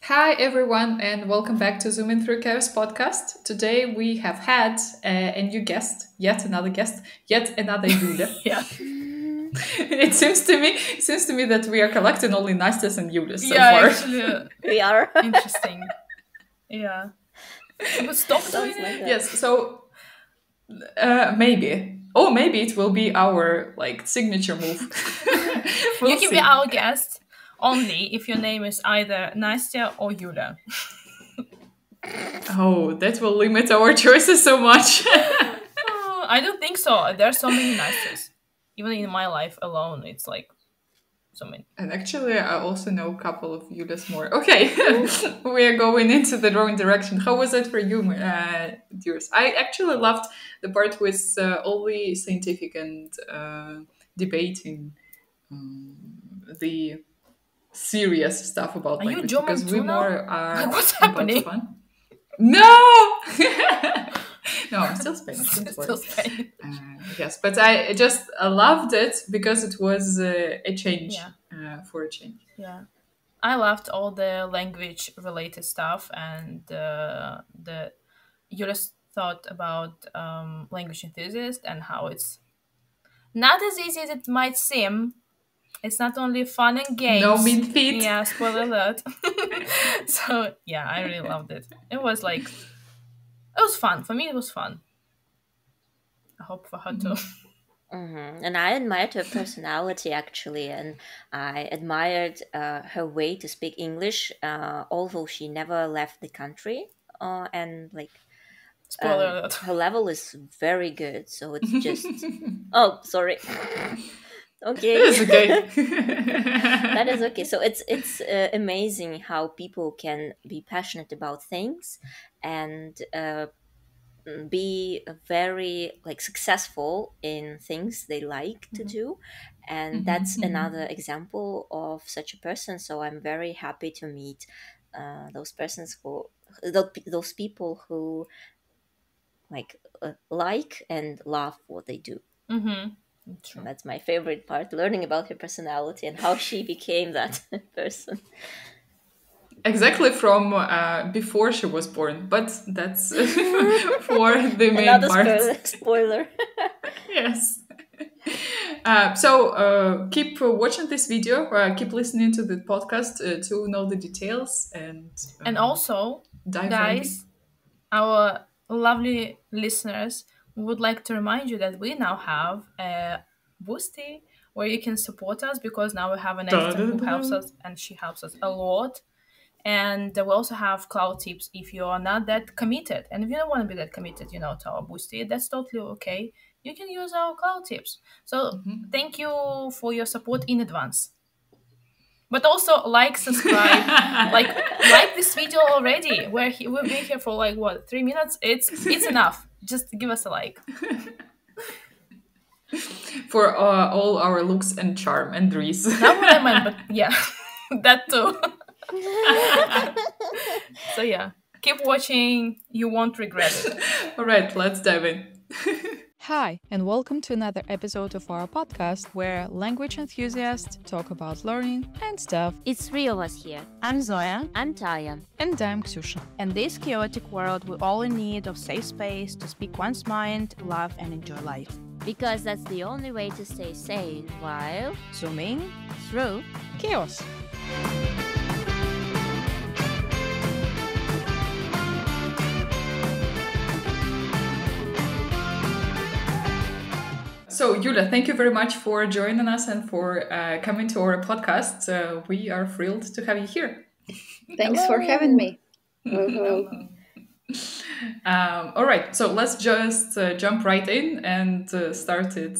Hi everyone, and welcome back to Zooming Through Chaos podcast. Today we have had a new guest, yet another guest, yet another Youla. Yeah. It seems to me that we are collecting only Nastias and Yulas so Yeah, far. actually, We are. interesting. Yeah. But stop doing Sounds it. like that. Yes, so maybe. Maybe it will be our signature move. We'll You can see. be our guest only if your name is either Nastya or Yulia. Oh, that will limit our choices so much. Oh, I don't think so. There are so many Nastyas. Even in my life alone, it's like so many. And actually, I also know a couple of Yulas more. Okay, we are going into the wrong direction. How was it for you, dears? I actually loved the part with all the scientific and debating the serious stuff about Are you language German because we too now? more are What's about happening? fun. No, no, I'm still Spanish. Don't worry. Still Spain. Yes, but I just loved it because it was a change Yeah. for a change. Yeah. I loved all the language related stuff and the Yulia's thought about language enthusiast and how it's not as easy as it might seem. It's not only fun and games. No mean feet. Yeah, spoiler alert. So yeah, I really loved it. It was fun. For me, it was fun. I hope for her too. And I admired her personality actually, and I admired her way to speak English, although she never left the country. And Spoiler alert. her level is very good. So it's just. Oh, sorry. Okay. It's okay. That is okay. So it's amazing how people can be passionate about things and be very successful in things they like to do, and that's another example of such a person. So I'm very happy to meet those persons who those people who like and love what they do. Mm-hmm. True. And that's my favorite part, learning about her personality and how she became that person. Exactly from before she was born, but that's for the main Another part. spoiler. Yes. Keep watching this video, keep listening to the podcast to know the details And also, dive guys, our lovely listeners, we would like to remind you that we now have a Boosty where you can support us because now we have an extra who helps us and she helps us a lot. And we also have cloud tips if you are not that committed. And if you don't want to be that committed, to our Boosty, that's totally okay. You can use our cloud tips. So thank you for your support in advance. But also subscribe, like this video already. We've been here for 3 minutes. It's enough. Just give us a like. for all our looks and charm and Dries. Not what I meant, but yeah, that too. So yeah, keep watching. You won't regret it. All right, let's dive in. Hi, and welcome to another episode of our podcast where language enthusiasts talk about learning and stuff. It's three of us here. I'm Zoya. I'm Taya. And I'm Ksusha. In this chaotic world, we're all in need of safe space to speak one's mind, love, and enjoy life. Because that's the only way to stay sane while Zooming through chaos. So, Youla, thank you very much for joining us and for coming to our podcast. We are thrilled to have you here. Thanks for having me. All right, so let's just jump right in and start it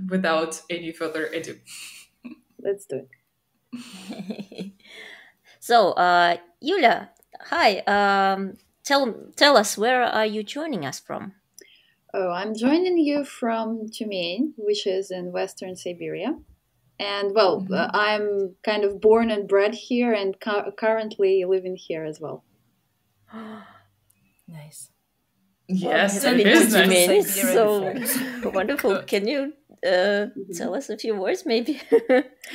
without any further ado. Let's do it. So, Youla, hi. Tell us, where are you joining us from? Oh, I'm joining you from Tyumen, which is in Western Siberia. And, I'm kind of born and bred here and currently living here as well. Nice. Yes, Well, it is nice. It's so wonderful. Can you tell us a few words, maybe?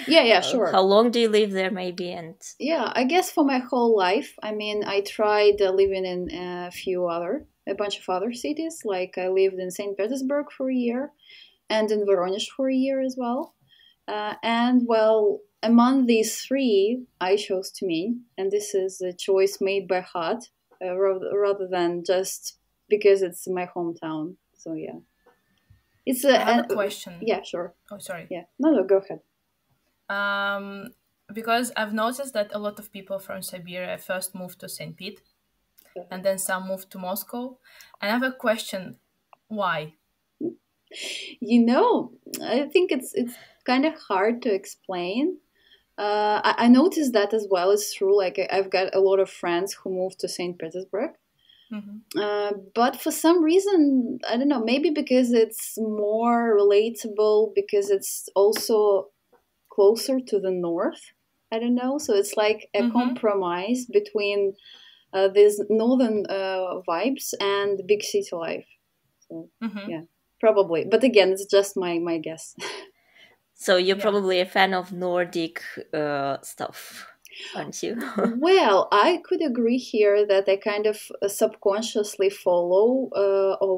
Yeah, sure. How long do you live there, maybe? And yeah, I guess for my whole life. I mean, I tried living in a bunch of other cities. Like I lived in St. Petersburg for a year, and in Voronezh for a year as well. And well, among these three, I chose Tumen, and this is a choice made by heart rather than just because it's my hometown. So yeah, it's I have a question. Yeah, sure. Oh, sorry. Yeah, no, go ahead. Because I've noticed that a lot of people from Siberia first moved to St. Pete, and then some moved to Moscow. And I have a question: why? I think it's kind of hard to explain. I noticed that as well. It's true. Like I've got a lot of friends who moved to St. Petersburg. But for some reason, I don't know, maybe because it's more relatable, because it's also closer to the north. I don't know. So it's like a compromise between these northern vibes and big city life. So yeah, probably. But again, it's just my guess. So you're probably a fan of Nordic stuff, aren't you? Well, I could agree here that I kind of subconsciously follow.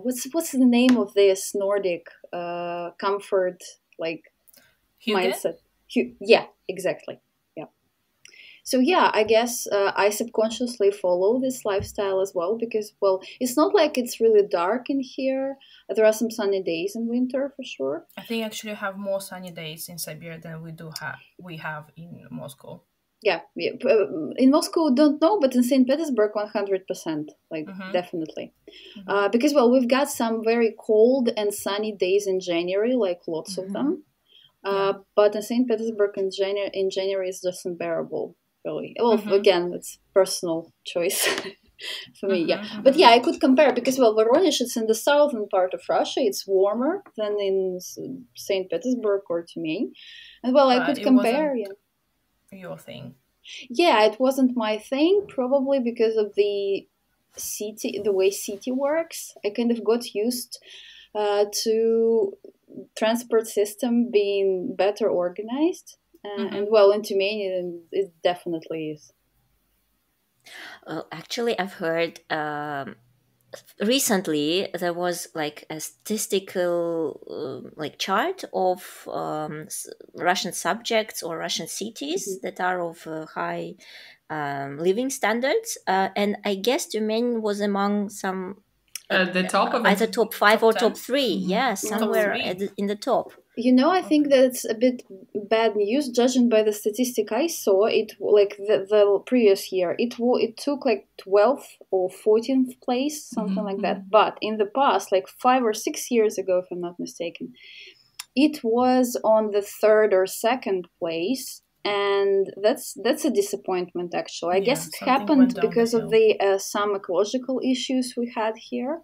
What's the name of this Nordic comfort mindset? Yeah, exactly. Yeah. So yeah, I guess I subconsciously follow this lifestyle as well because, well, it's not like it's really dark in here. There are some sunny days in winter for sure. I think actually have more sunny days in Siberia than we have in Moscow. Yeah. In Moscow, don't know, but in St. Petersburg, 100%, definitely. Because, well, we've got some very cold and sunny days in January, like lots of them. But in St. Petersburg in January is just unbearable, really. Well, again, it's personal choice for me, But yeah, I could compare because, well, Voronezh, it's in the southern part of Russia. It's warmer than in St. Petersburg or Tumen. And, well, I could compare, Your thing. Yeah, it wasn't my thing, probably because of the way city works. I kind of got used to transport system being better organized. And well, in Tumen, it definitely is. Actually, I've heard recently there was like a statistical chart of Russian subjects or Russian cities that are of high living standards, and I guess Tumen was among some the top of either top 5 or 10? top 3. Yeah, somewhere in the top. I think that's a bit bad news. Judging by the statistic I saw, it like the previous year, it took like 12th or 14th place, something like that. But in the past, like 5 or 6 years ago, if I'm not mistaken, it was on the 3rd or 2nd place, and that's a disappointment. Actually, I guess it happened because of some ecological issues we had here.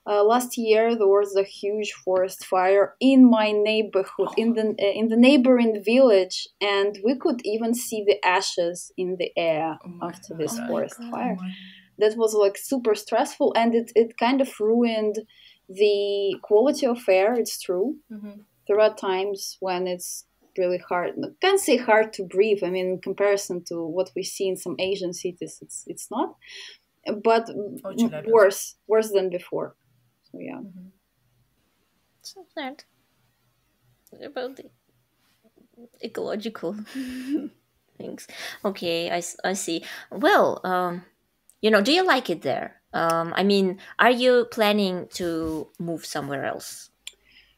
Last year there was a huge forest fire in my neighborhood, in the neighboring village, and we could even see the ashes in the air after this forest fire. That was like super stressful, and it kind of ruined the quality of air. It's true. There are times when it's really hard. I can't say hard to breathe. I mean, in comparison to what we see in some Asian cities, it's not, but worse than before. So yeah. So sad about the ecological things. Okay, I see. Well, do you like it there? I mean, are you planning to move somewhere else?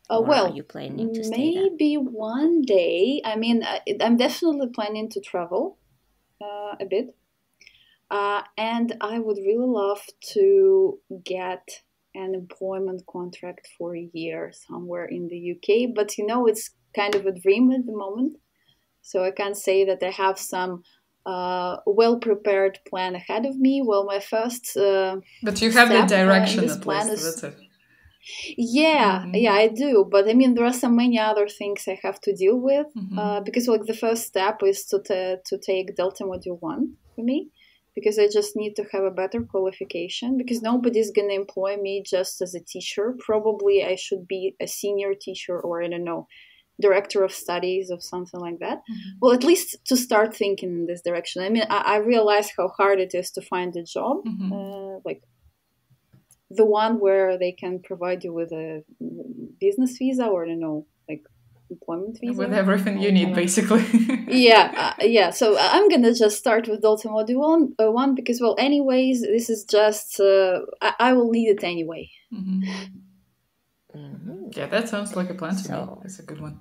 Are you planning to stay there? Maybe one day. I mean, I'm definitely planning to travel a bit. And I would really love to get an employment contract for a year somewhere in the UK. But, it's kind of a dream at the moment. So I can't say that I have some well-prepared plan ahead of me. Well, my first but you have the direction at least, that's it. Yeah, I do. But I mean, there are so many other things I have to deal with because, like, the first step is to take Delta Module 1 for me, because I just need to have a better qualification, because nobody's going to employ me just as a teacher. Probably I should be a senior teacher, or I don't know, director of studies or something like that. Well, at least to start thinking in this direction. I mean, I realize how hard it is to find a job, like the one where they can provide you with a business visa, or I don't know, like employment visa. With everything you need, basically. Yeah. So I'm gonna just start with Delta Module 1 because, well, anyways, this is just I will need it anyway. Yeah, that sounds like a plan to me. That's a good one.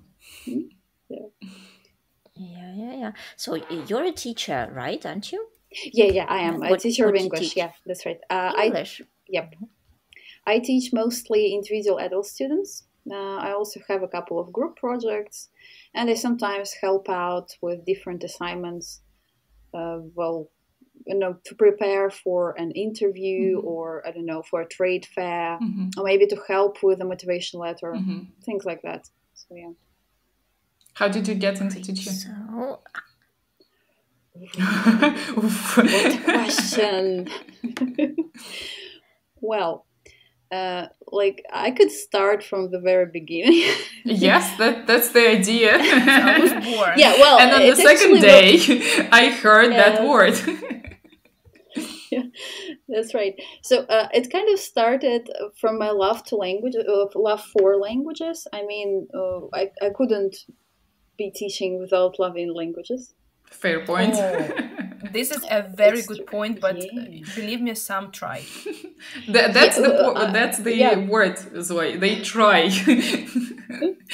Yeah. So you're a teacher, right? Aren't you? Yeah, I am a teacher of English. Yeah, that's right. English. I teach mostly individual adult students. I also have a couple of group projects, and I sometimes help out with different assignments. To prepare for an interview, or I don't know, for a trade fair, or maybe to help with a motivation letter, things like that. So yeah. How did you get into teaching? So, what a question. Well, I could start from the very beginning. Yes, that's the idea. I was bored. Yeah, well, and on the second day, I heard that word. Yeah, that's right. So it kind of started from my love for languages. I mean, I couldn't be teaching without loving languages. Fair point. This is a very good point, but believe me, some try. That's the word, Zoe. They try.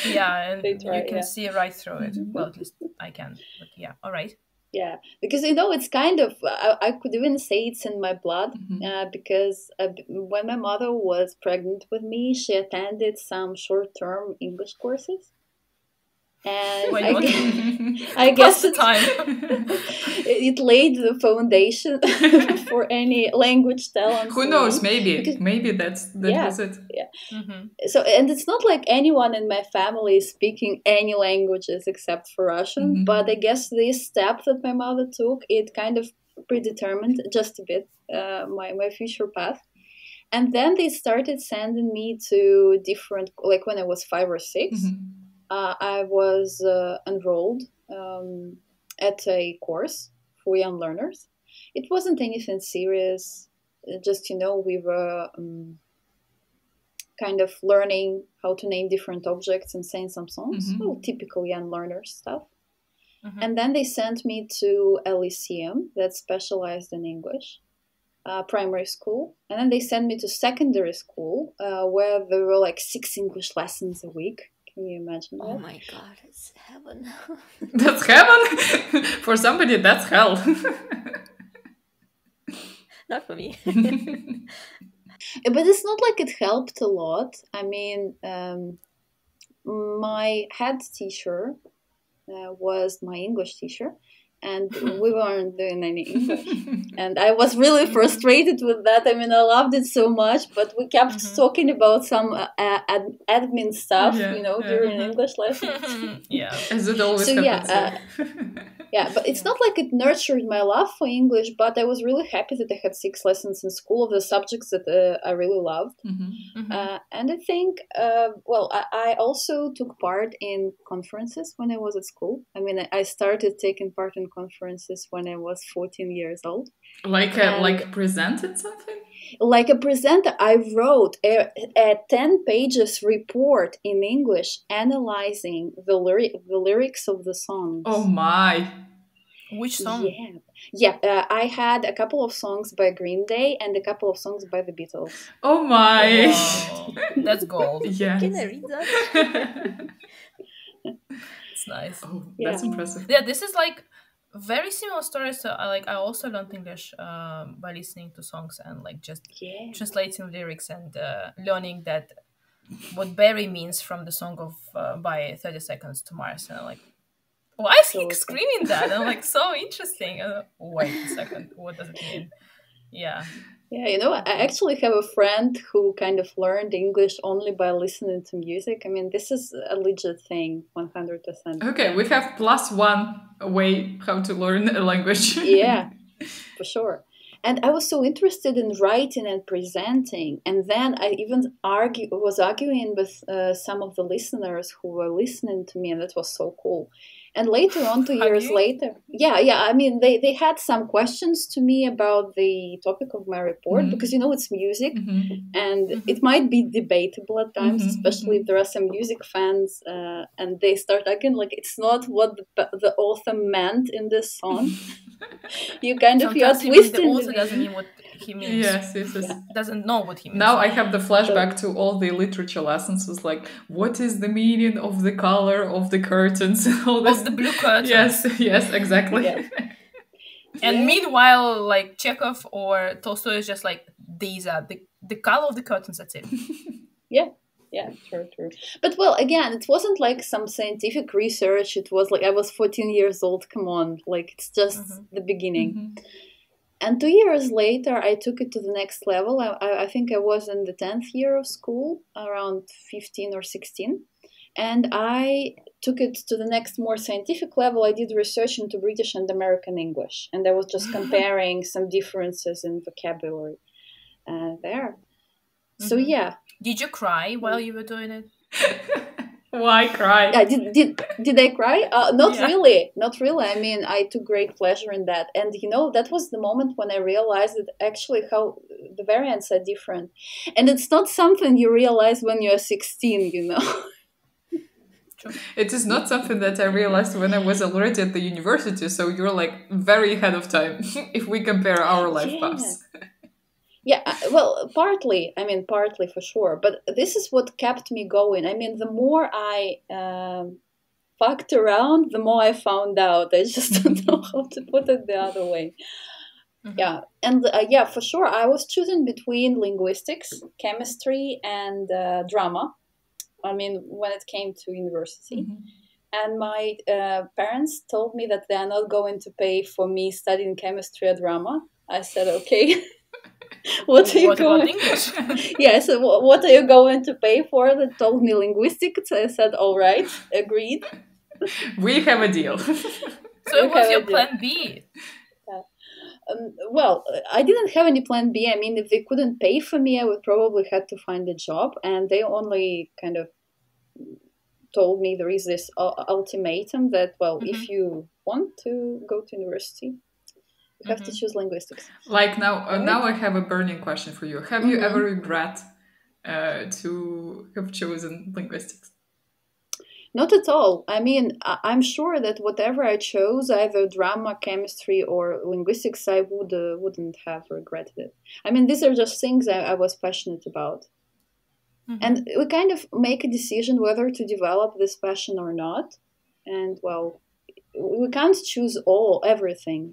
Yeah, and you can see right through it. Well, at least I can. But yeah, all right. Yeah, because it's kind of, I could even say it's in my blood, because when my mother was pregnant with me, she attended some short-term English courses. And I guess it laid the foundation for any language talent. Who knows? Maybe that was it. Yeah. So, and it's not like anyone in my family is speaking any languages except for Russian. But I guess this step that my mother took, it kind of predetermined just a bit my future path. And then they started sending me to different, like when I was 5 or 6. I was enrolled at a course for young learners. It wasn't anything serious. Just, we were kind of learning how to name different objects and sing some songs. Well, typical young learner stuff. And then they sent me to a lyceum that specialized in English, primary school. And then they sent me to secondary school where there were like 6 English lessons a week. Can you imagine that? Oh my God, it's heaven. That's heaven? For somebody, that's hell. Not for me. But it's not like it helped a lot. I mean, my head teacher was my English teacher, and we weren't doing any English. And I was really frustrated with that. I mean, I loved it so much, but we kept talking about some admin stuff, during English lessons. Yeah. As it always happens. Yeah, but it's not like it nurtured my love for English, but I was really happy that I had 6 lessons in school of the subjects that I really loved. And I think, I also took part in conferences when I was at school. I mean, I started taking part in conferences when I was 14 years old. Like presented something? Like a presenter, I wrote a 10 pages report in English analyzing the lyrics of the songs. Oh my! Which song? Yeah. I had a couple of songs by Green Day and a couple of songs by the Beatles. Oh my! Wow. That's gold. Yeah. Can I read that? It's nice. Oh, that's impressive. Yeah, this is like very similar stories. So I also learned English by listening to songs and like just translating lyrics and learning that what Barry means from the song of by 30 Seconds to Mars. And I'm like, why is he screaming that? And I'm like, so interesting. Wait a second, what does it mean? Yeah. Yeah, I actually have a friend who kind of learned English only by listening to music. I mean, this is a legit thing, 100%. Okay, we have +1 way how to learn a language. Yeah, for sure. And I was so interested in writing and presenting. And then I even was arguing with some of the listeners who were listening to me, and that was so cool. And later on, 2 years later, I mean, they had some questions to me about the topic of my report, because, it's music, and it might be debatable at times, especially if there are some music fans, and they start arguing, like, it's not what the author meant in this song. You kind of, you are twisting. The author doesn't mean what he means. Yes. Doesn't know what he means. Now I have the flashback to all the literature lessons. Was like, what is the meaning of the color of the curtains? All this. Of the blue curtains. Yes, exactly. Yeah. And meanwhile, like Chekhov or Tolstoy is just like, these are the color of the curtains. That's it. Yeah, true. But well, again, it wasn't like some scientific research. It was like I was 14 years old. Come on, like it's just the beginning. And 2 years later, I took it to the next level. I think I was in the 10th year of school, around 15 or 16. And I took it to the next more scientific level. I did research into British and American English. And I was just comparing some differences in vocabulary there. So, yeah. Did you cry while you were doing it? Why cry? Yeah, did I cry? Not really. I mean, I took great pleasure in that. And, that was the moment when I realized that actually how the variants are different. And it's not something you realize when you're 16, It is not something that I realized when I was already at the university. So you're like very ahead of time if we compare our life paths. Yeah, well, partly for sure. But this is what kept me going. I mean, the more I fucked around, the more I found out. I just don't know how to put it the other way. Yeah, and for sure, I was choosing between linguistics, chemistry, and drama. I mean, when it came to university. And my parents told me that they are not going to pay for me studying chemistry or drama. I said, okay. What are you going? Yeah, so what are you going to pay for? They told me linguistics. I said, all right, agreed. We have a deal. So it was your plan B. Well, I didn't have any plan B. I mean, if they couldn't pay for me, I would probably have to find a job. And they only kind of told me there is this ultimatum that, well, if you want to go to university, you have to choose linguistics. Like now I have a burning question for you. Have you ever regret to have chosen linguistics? Not at all. I mean, I'm sure that whatever I chose, either drama, chemistry, or linguistics, I wouldn't have regretted it. I mean, these are just things I was passionate about. And we kind of make a decision whether to develop this passion or not. And, well, we can't choose everything,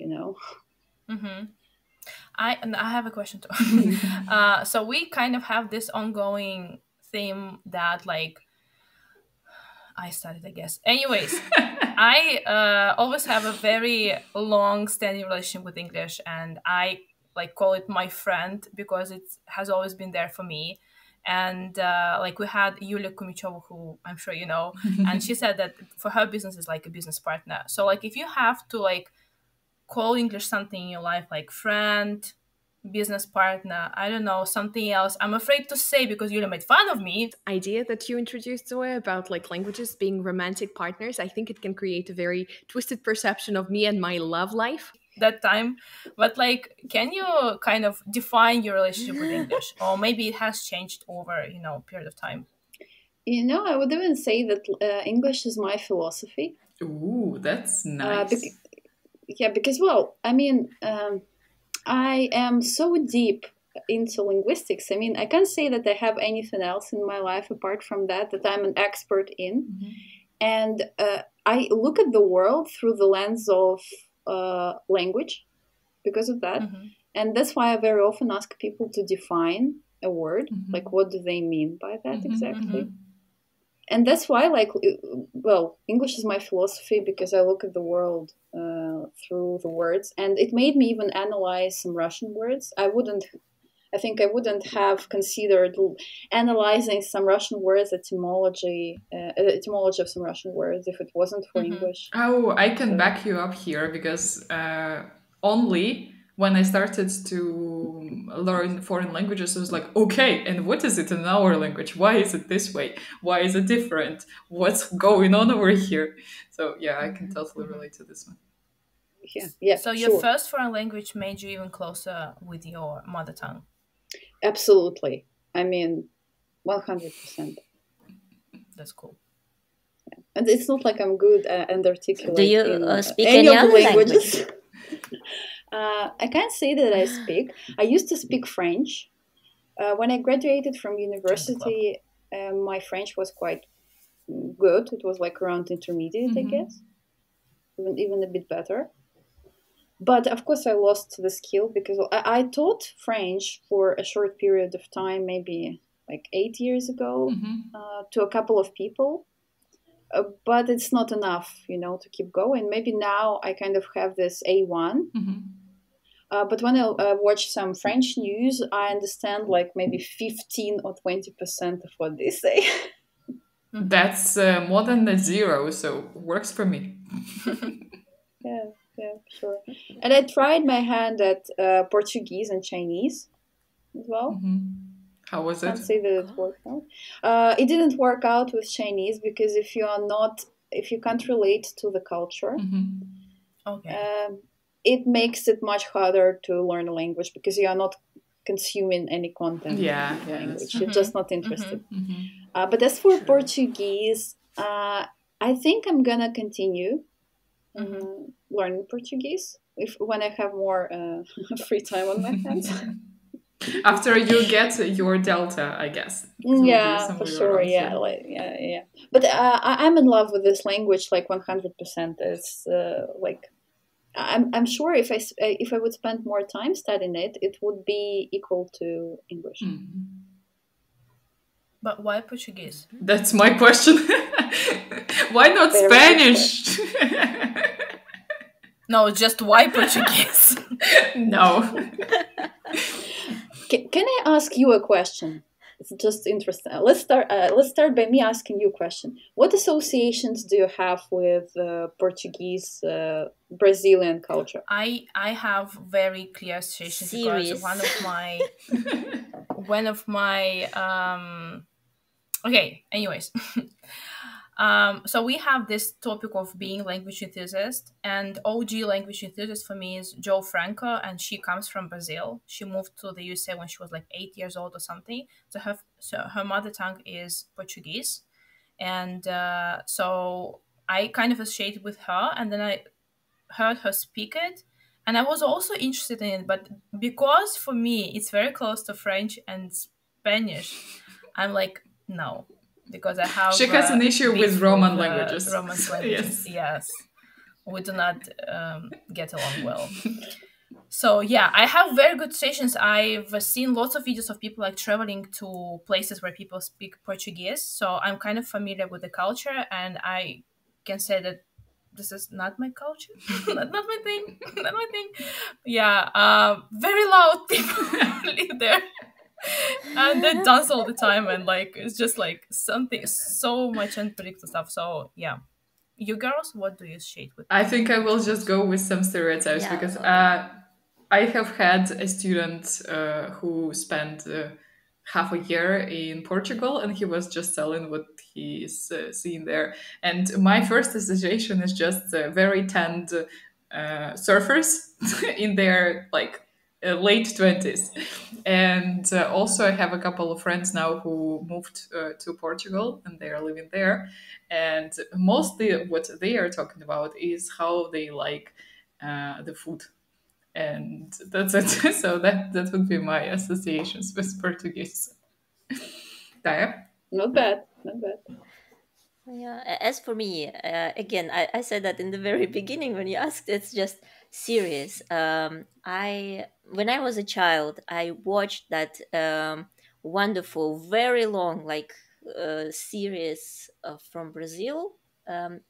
I have a question too. So we kind of have this ongoing theme that, like, I started, I guess. Anyways, I always have a very long-standing relationship with English, and I call it my friend because it has always been there for me. And we had Youla Dementeva, who I'm sure you know, and she said that for her business is like a business partner. So if you have to call English something in your life, like friend, business partner, I don't know, something else, I'm afraid to say because Youla made fun of me. Idea that you introduced, Zoe, about languages being romantic partners, I think it can create a very twisted perception of me and my love life that time. But can you kind of define your relationship with English? Or maybe it has changed over, a period of time. I would even say that English is my philosophy. Ooh, that's nice. Because, well, I mean, I am so deep into linguistics. I mean, I can't say that I have anything else in my life apart from that I'm an expert in. And I look at the world through the lens of language because of that. And that's why I very often ask people to define a word. What do they mean by that exactly? And that's why, English is my philosophy because I look at the world through the words. And it made me even analyze some Russian words. I wouldn't have considered analyzing some Russian words, etymology of some Russian words, if it wasn't for English. Oh, I can back you up here because only when I started to learn foreign languages, I was like, okay, and what is it in our language? Why is it this way? Why is it different? What's going on over here? So yeah, I can totally relate to this one. Yeah. So your first foreign language made you even closer with your mother tongue. Absolutely. I mean, 100%. That's cool. And it's not like I'm good and articulate. Do you in speak any any of the other languages. I can't say that I speak. I used to speak French. When I graduated from university, my French was quite good. It was like around intermediate, I guess, even a bit better. But of course, I lost the skill because I taught French for a short period of time, maybe like 8 years ago, to a couple of people. But it's not enough, to keep going. Maybe now I kind of have this A1. But when I watch some French news, I understand like maybe 15 or 20% of what they say. That's more than a zero, so works for me. Yeah, sure. And I tried my hand at Portuguese and Chinese as well. How was Can't it? say that it worked out. It didn't work out with Chinese because if you can't relate to the culture, it makes it much harder to learn a language because you are not consuming any content in the language. You're just not interested. But as for Portuguese, I think I'm gonna continue learning Portuguese when I have more free time on my hands. After you get your Delta, I guess. Yeah, for sure. Yeah. But I'm in love with this language, like 100%. It's like I'm sure if I would spend more time studying it, it would be equal to English. But why Portuguese? That's my question. Why not Very Spanish? No, just why Portuguese? No. Can I ask you a question? It's just interesting. Let's start by me asking you a question. What associations do you have with Portuguese Brazilian culture? I have very clear associations because one of my okay, anyways. So we have this topic of being language enthusiast, and OG language enthusiast for me is Joe Franco, and she comes from Brazil. She moved to the USA when she was like 8 years old or something. So her mother tongue is Portuguese, and so I kind of associated with her, and then I heard her speak it, and I was also interested in it, but because for me it's very close to French and Spanish, I'm like, no. Because I have she has an issue with Roman languages. Roman languages, yes. We do not get along well. So yeah, I have very good stations. I've seen lots of videos of people like traveling to places where people speak Portuguese. So I'm kind of familiar with the culture, and I can say that this is not my culture, not my thing, not my thing. Yeah, very loud people live there. And they dance all the time, and like it's just like something so much unpredictable stuff. So yeah, you girls, what do you shade with? I think I will just go with some stereotypes because I have had a student who spent half a year in Portugal, and he was just telling what he is seeing there. And my first association is just very tanned surfers in their like late 20s. And also I have a couple of friends now who moved to Portugal, and they are living there, and mostly what they are talking about is how they like the food, and that's it. So that would be my associations with Portuguese. Daya? Not bad. Yeah, as for me, again, I said that in the very beginning when you asked, it's just serious. When I was a child, I watched that wonderful, very long, like series from Brazil.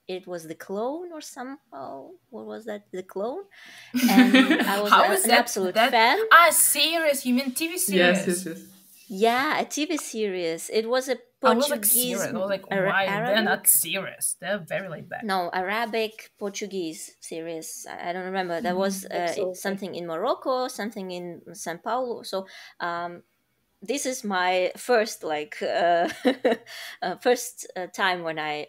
It was The Clone or somehow, what was that? The Clone, and I was an absolute fan. Series? You mean TV series? Yes. Yeah, a TV series. It was a I was like Portuguese, serious. I was like, why? They're Arabic? not serious. They're very laid back. No, Arabic, Portuguese, serious. I don't remember. There was Absolutely. something in Morocco, something in São Paulo. So this is my first time when I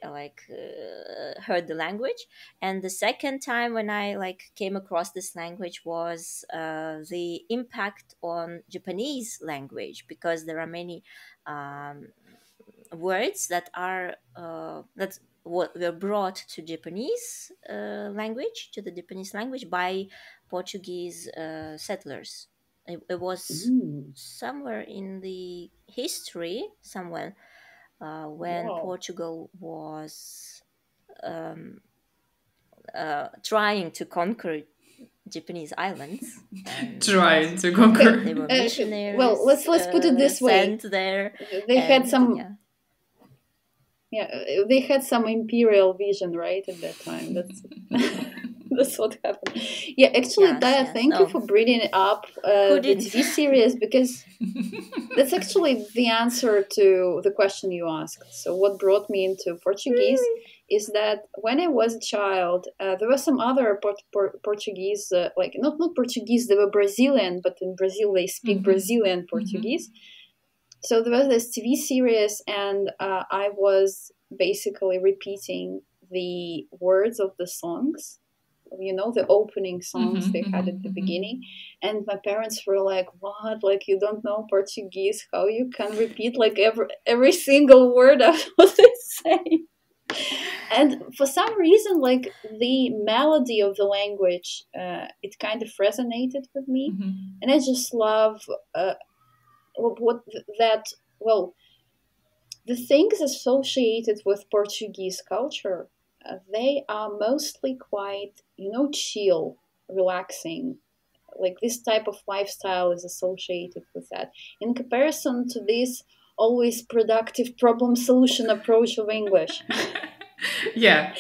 heard the language, and the second time when I came across this language was the impact on Japanese language, because there are many words that are were brought to Japanese language, to the Japanese language, by Portuguese settlers. It was somewhere in the history, somewhere when Wow. Portugal was trying to conquer Japanese islands. Trying to conquer. They were missionaries. Well, let's put it this way. Sent there. They had some. Yeah. They had some imperial vision, right, at that time. That's what happened. Yeah, actually, Yes, Daya, yes. thank you for bringing up the did? TV series, because that's actually the answer to the question you asked. So what brought me into Portuguese is that when I was a child, there were some other Portuguese, not Portuguese, they were Brazilian, but in Brazil they speak Brazilian Portuguese. So there was this TV series, and I was basically repeating the words of the songs, the opening songs they had at the beginning. And my parents were like, what? Like, you don't know Portuguese? How you can repeat every single word of what they say? And for some reason, the melody of the language, it kind of resonated with me. And I just love the things associated with Portuguese culture, they are mostly quite, chill, relaxing. Like, this type of lifestyle is associated with that, in comparison to this always productive problem solution approach of English. Yeah.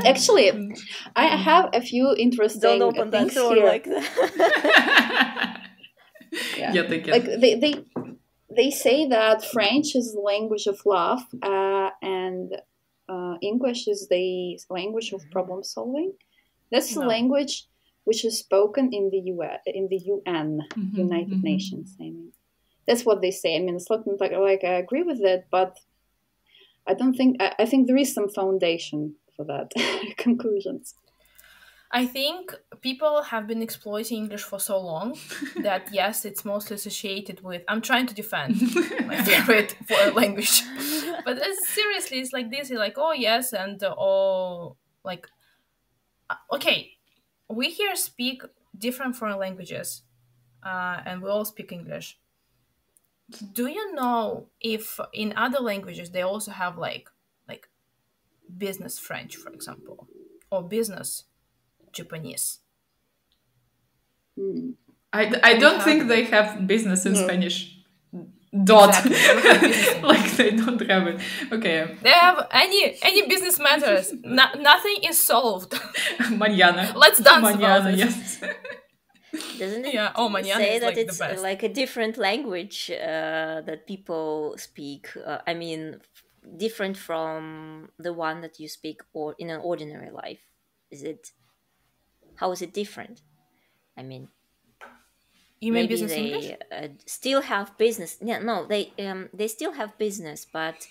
Actually, I have a few interesting Don't open that things door here. like that. Yeah, they can. Like they say that French is the language of love, and English is the language of problem solving. That's the language which is spoken in the UN, United Nations. I mean, that's what they say. I mean, it's not like I agree with it, but I don't think. I think there is some foundation for that conclusions. I think people have been exploiting English for so long that, yes, it's mostly associated with... I'm trying to defend my favorite foreign language. But seriously, it's like this. It's like, oh, yes, and okay, we here speak different foreign languages, and we all speak English. Do you know if in other languages they also have like business French, for example, or business Japanese? I don't think they have business in Spanish. Dot. Like, they don't have it. Okay. They have any business matters. Nothing is solved. Mañana. Let's dance Mañana, about it. yes. Doesn't it mañana say is that the it's best. like a different language that people speak? I mean, different from the one that you speak or in an ordinary life. How is it different? I mean, You mean maybe business they English? still have business. No, they still have business, but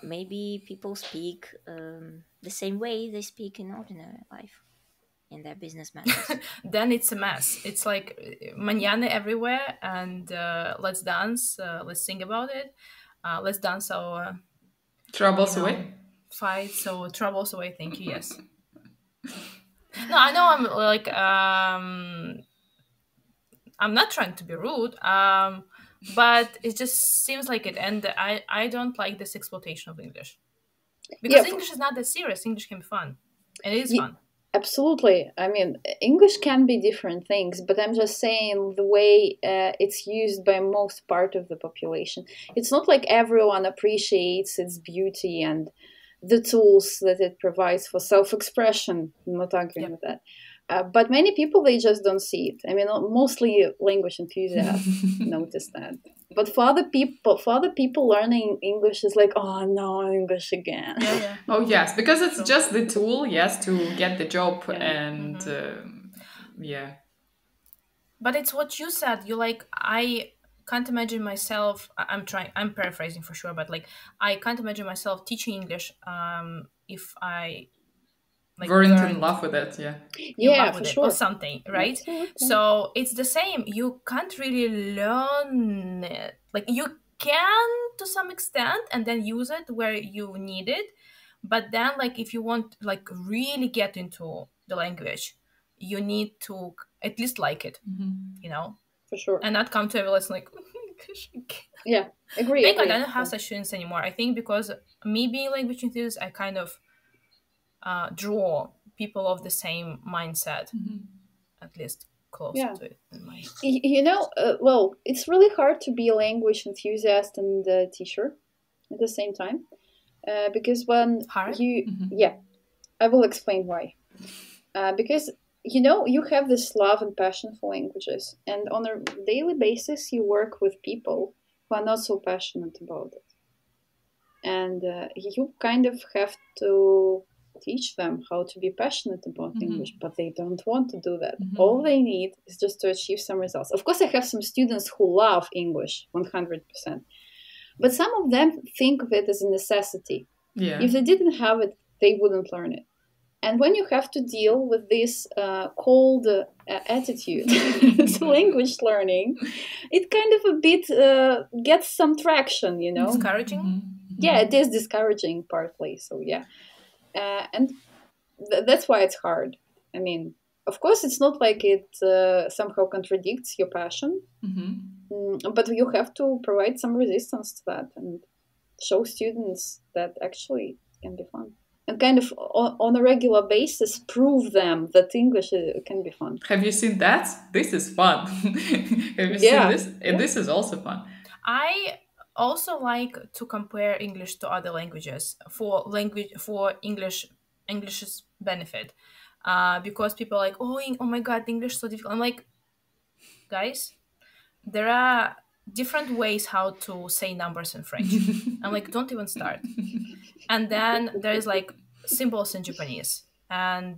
maybe people speak the same way they speak in ordinary life in their business matters. Then it's a mess. It's like mañana everywhere, and let's dance, let's sing about it, let's dance our Troubles away. fights, our troubles away. Thank you. Yes. No, I know I'm like I'm not trying to be rude, but it just seems like it, and I don't like this exploitation of English, because English is not that serious. English can be fun, and it is fun. Absolutely. I mean, English can be different things, but I'm just saying the way it's used by most part of the population. It's not like everyone appreciates its beauty and the tools that it provides for self-expression. I'm not arguing with that. But many people, they just don't see it. I mean, mostly language enthusiasts notice that. But for other people, learning English is like, oh no, English again. Yeah. Oh yes, because it's just the tool, yes, to get the job, Yeah. and yeah. But it's what you said. You like, I can't imagine myself. I'm paraphrasing for sure, but like, I can't imagine myself teaching English. If I like Weren't in weren't love with it, yeah. in Yeah, love for with it sure. or something, right? Absolutely. So it's the same. You can't really learn it. Like, you can to some extent and then use it where you need it. But then, like, if you want like really get into the language, you need to at least like it, you know, For sure. and not come to every lesson like English again. Yeah, agree. Thank God agree. I don't have Yeah. such students anymore. I think because me being language enthusiast, I kind of draw people of the same mindset, at least closer Yeah. to it in my. You know, well, it's really hard to be a language enthusiast and a teacher at the same time, because when Hard? yeah, I will explain why. Because you know, you have this love and passion for languages, and on a daily basis, you work with people who are not so passionate about it, and you kind of have to teach them how to be passionate about English, but they don't want to do that. All they need is just to achieve some results. Of course, I have some students who love English 100%, but some of them think of it as a necessity. Yeah. If they didn't have it, they wouldn't learn it. And when you have to deal with this cold attitude to language learning, it kind of a bit gets some traction, you know? Discouraging? Yeah, it is discouraging partly. So, yeah. And that's why it's hard. I mean, of course, it's not like it somehow contradicts your passion, but you have to provide some resistance to that and show students that actually it can be fun. And kind of on a regular basis prove them that English can be fun. Have you seen that? This is fun. Have you Yeah. seen this? And this is also fun. I also like to compare English to other languages for English's benefit, because people are like, oh my God, English is so difficult. I'm like, guys, there are different ways how to say numbers in French. I'm like, don't even start. And then there's like symbols in Japanese and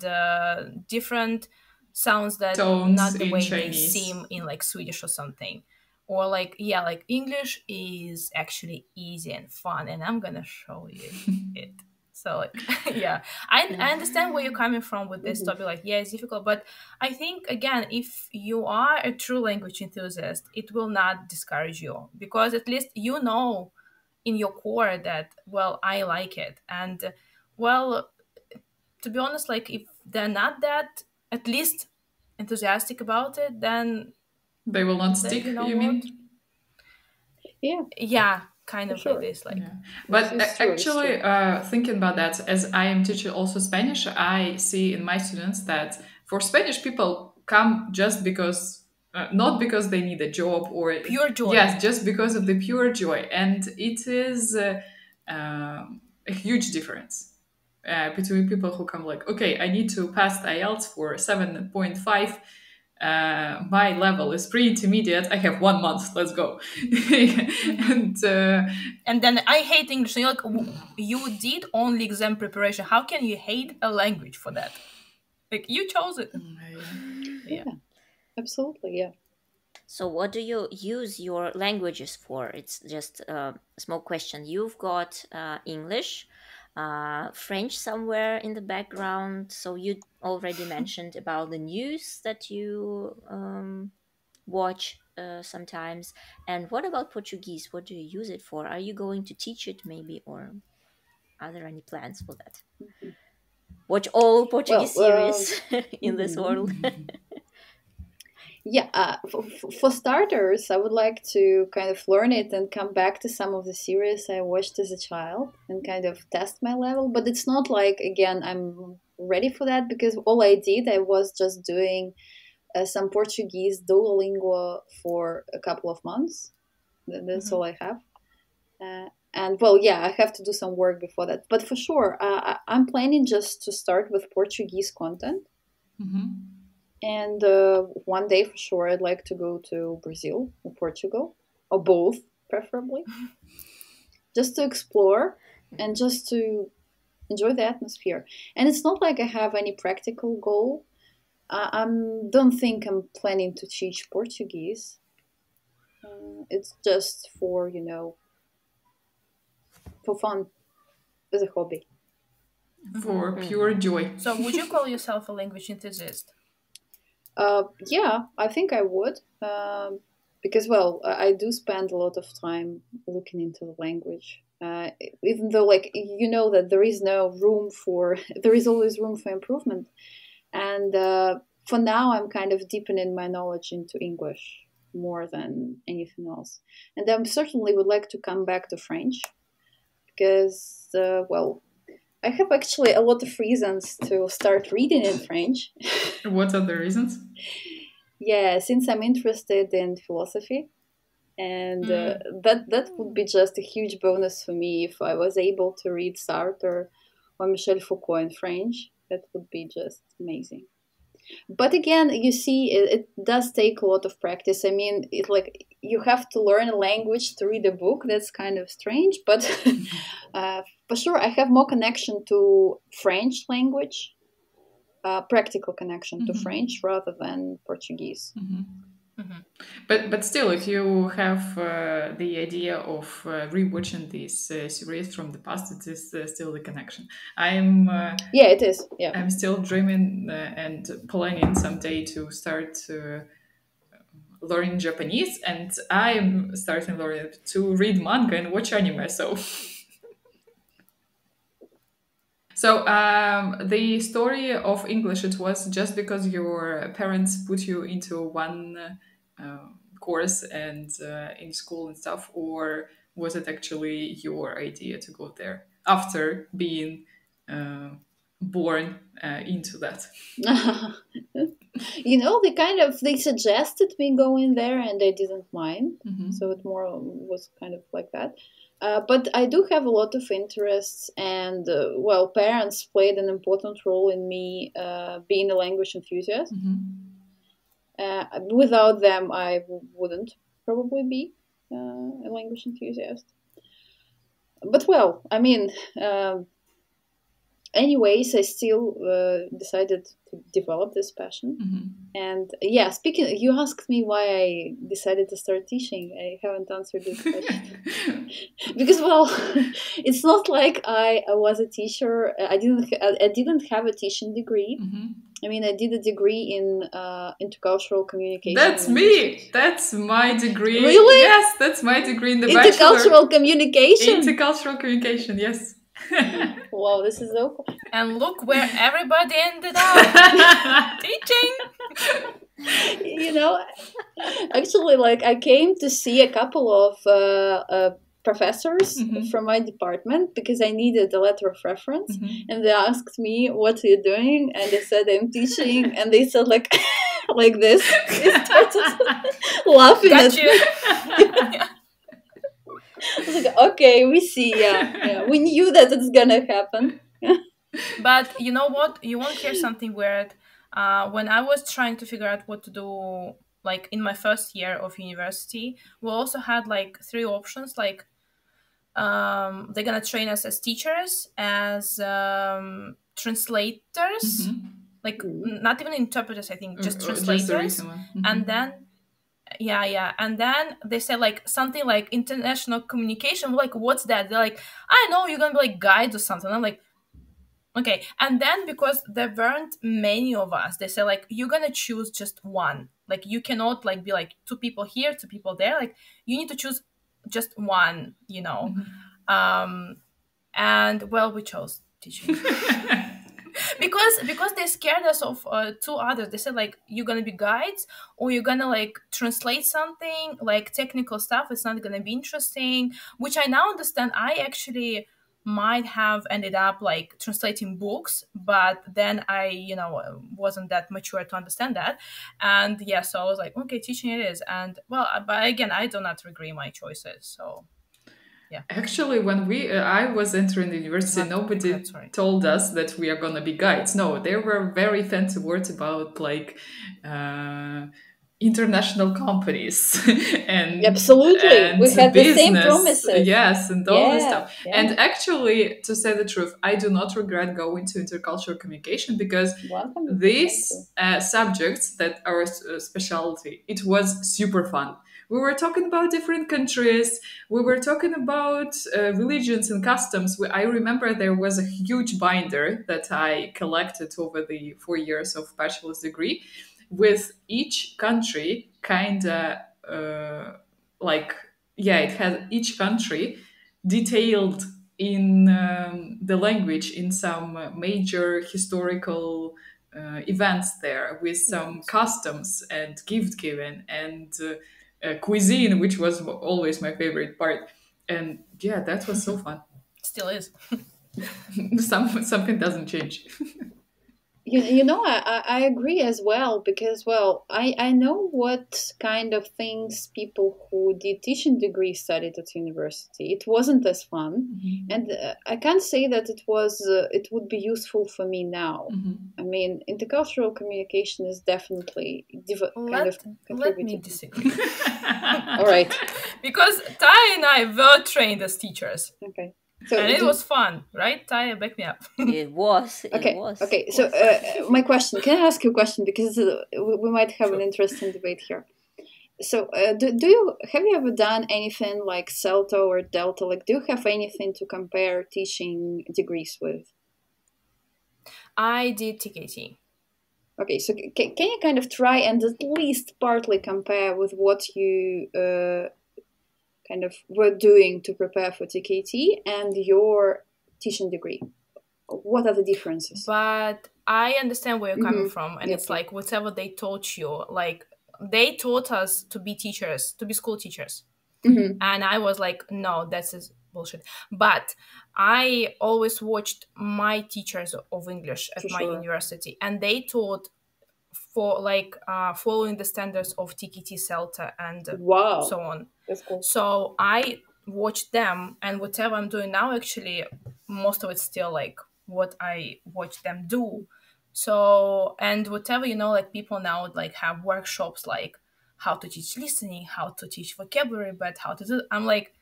different sounds that Tones not the in way they Chinese. seem in like Swedish or something. Or like, yeah, like English is actually easy and fun, and I'm gonna show you it. So like, yeah, I understand where you're coming from with this topic. Like, yeah, it's difficult, but I think again, if you are a true language enthusiast, it will not discourage you, because at least you know in your core that, well, I like it. And well, to be honest, like if they're not that at least enthusiastic about it, then they will not stick, you mean? Yeah, kind of sure. like this, like. Yeah. But It's true, actually, thinking about that, as I am teaching also Spanish, I see in my students that for Spanish people come just because, not because they need a job or pure joy. Yes, just because of the pure joy, and it is a huge difference between people who come like, okay, I need to pass the IELTS for 7.5. My level is pre-intermediate. I have 1 month. Let's go. And then I hate English. So you're like, you did only exam preparation. How can you hate a language for that? Like, you chose it. Yeah, absolutely. Yeah. So what do you use your languages for? It's just a small question. You've got English, French somewhere in the background. So you already mentioned about the news that you watch sometimes. And what about Portuguese? What do you use it for? Are you going to teach it maybe, or are there any plans for that? Watch all Portuguese series in this world. Yeah, for starters, I would like to kind of learn it and come back to some of the series I watched as a child and kind of test my level. But it's not like, again, I'm ready for that, because all I did, I was just doing some Portuguese Duolingo for a couple of months. That's all I have. And well, yeah, I have to do some work before that. But for sure, I'm planning just to start with Portuguese content. And one day, for sure, I'd like to go to Brazil or Portugal or both, preferably, just to explore and just to enjoy the atmosphere. And it's not like I have any practical goal. I don't think I'm planning to teach Portuguese. It's just for, for fun, as a hobby. For pure joy. So would you call yourself a language enthusiast? Yeah, I think I would. Because, well, I do spend a lot of time looking into the language. Even though, like, that there is there is always room for improvement. And for now, I'm kind of deepening my knowledge into English more than anything else. And I certainly would like to come back to French because, well, I have actually a lot of reasons to start reading in French. What are the reasons? Yeah, since I'm interested in philosophy, and that would be just a huge bonus for me if I was able to read Sartre or Michel Foucault in French. That would be just amazing. But again, you see, it does take a lot of practice. I mean, you have to learn a language to read a book. That's kind of strange, but for sure, I have more connection to French language, practical connection to French rather than Portuguese. But still, if you have the idea of rewatching this series from the past, it is still the connection. Yeah, it is. Yeah, I'm still dreaming and planning someday to start learning Japanese, and I'm starting learning to read manga and watch anime. So the story of English, it was just because your parents put you into one course and in school and stuff, or was it actually your idea to go there after being born into that? they suggested me going there and I didn't mind. So it more was kind of like that. But I do have a lot of interests, and parents played an important role in me being a language enthusiast. Without them, I wouldn't probably be a language enthusiast. But I mean, anyways, I still decided to develop this passion. And yeah, you asked me why I decided to start teaching. I haven't answered this question. Because, it's not like I was a teacher. I didn't have a teaching degree. I mean, I did a degree in intercultural communication. That's me. That's my degree. Really? Yes, that's my degree in the bachelor. Intercultural communication. Intercultural communication. Yes. Wow, this is so cool. And look where everybody ended up teaching. Actually, I came to see a couple of professors from my department because I needed a letter of reference, and they asked me, "What are you doing?" And I said, "I'm teaching," and they said like this. They started laughing at me. I was like, okay, we see, yeah. We knew that it's gonna happen. But you know what? You won't hear something weird. When I was trying to figure out what to do, like in my first year of university, we also had like 3 options. Like, they're gonna train us as teachers, as translators, like not even interpreters. I think just translators, and then. Yeah. And then they said like something like international communication. We're like, what's that? They're like, I know, you're gonna be like guides or something. I'm like, okay. And then because there weren't many of us, they said like, you're gonna choose just one. Like you cannot like be like 2 people here, 2 people there. Like you need to choose just one, And we chose teaching. because they scared us of 2 others. They said like, you're gonna be guides or you're gonna like translate something like technical stuff. It's not gonna be interesting, which I now understand. I actually might have ended up like translating books, but then I wasn't that mature to understand that. And yeah, so I was like, okay, teaching it is. And but again, I do not regret my choices. So yeah. Actually, when I was entering the university, nobody told us that we are gonna be guides. No, there were very fancy words about like international companies Absolutely. and We had the same business, promises. yes, and all this Yeah, stuff. yeah. And actually, to say the truth, I do not regret going to intercultural communication because 100% these subjects that are a specialty, it was super fun. We were talking about different countries. We were talking about religions and customs. I remember there was a huge binder that I collected over the 4 years of bachelor's degree, with each country kind of like, yeah, it had each country detailed in the language, in some major historical events there, with some customs and gift giving and cuisine, which was always my favorite part. And yeah, that was so fun. Still is. Something doesn't change. I agree as well because, well, I know what kind of things people who did teaching degrees studied at university. It wasn't as fun, and I can't say that it would be useful for me now. I mean, intercultural communication is definitely Let me disagree. All right, because Ty and I were trained as teachers. Okay. And it was fun, right, Ty? Back me up. It was. Okay. So, my question: can I ask you a question? Because we might have an interesting debate here. So, have you ever done anything like CELTA or Delta? Like, do you have anything to compare teaching degrees with? I did TKT. Okay, so can you kind of try and at least partly compare with what you kind of were doing to prepare for TKT and your teaching degree? What are the differences? But I understand where you're coming from, and it's like whatever they taught you, like they taught us to be teachers, to be school teachers. And I was like, no, that's just bullshit. But I always watched my teachers of English at my university, and they taught for like following the standards of TKT, CELTA, and so on. That's cool. So I watched them, and whatever I'm doing now, actually, most of it's still like what I watched them do. So, and whatever, like people now like have workshops like how to teach listening, how to teach vocabulary, but how to do. I'm like,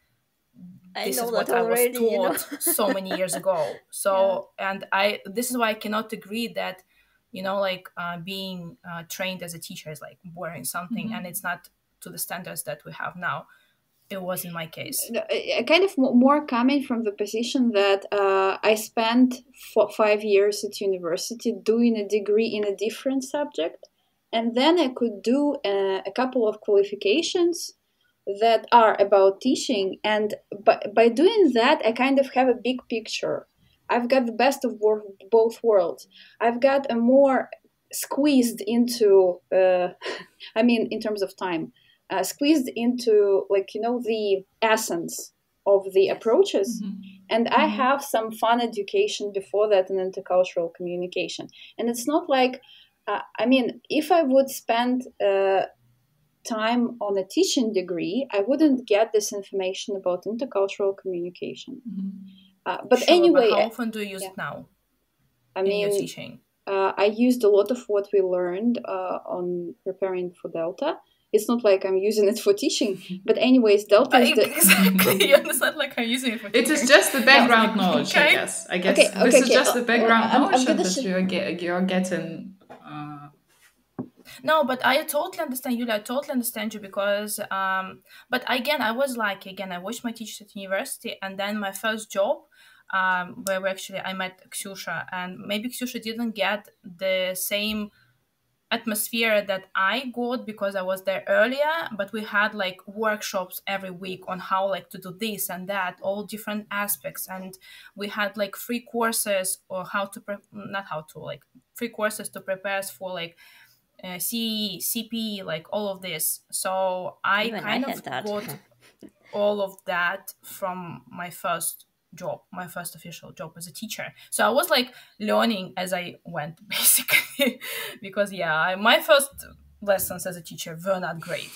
this is what I was taught so many years ago. So, and this is why I cannot agree that, being trained as a teacher is like boring something, and it's not to the standards that we have now. It was in my case. Kind of more coming from the position that I spent 5 years at university doing a degree in a different subject, and then I could do a couple of qualifications that are about teaching, and by doing that, I kind of have a big picture. I've got the best of both worlds. I've got a more squeezed into, in terms of time, squeezed into the essence of the approaches. And I have some fun education before that in intercultural communication. And it's not like, if I would spend time on a teaching degree, I wouldn't get this information about intercultural communication. But anyway, how often do you use it now in your teaching? I used a lot of what we learned on preparing for Delta. It's not like I'm using it for teaching, but anyways, Delta is exactly. It's not like I'm using it for teaching. It is just the background knowledge, I guess. This is just the background knowledge that you're getting. No, but I totally understand, Yulia. I totally understand you because, but again, I watched my teachers at university, and then my first job, where I met Ksyusha, and maybe Ksyusha didn't get the same atmosphere that I got because I was there earlier, but we had like workshops every week on how like to do this and that, all different aspects, and we had like free courses or free courses to prepare us for like CE, CP, like all of this. So I got all of that from my first job, my first official job as a teacher. So I was like learning as I went, basically, because my first lessons as a teacher were not great.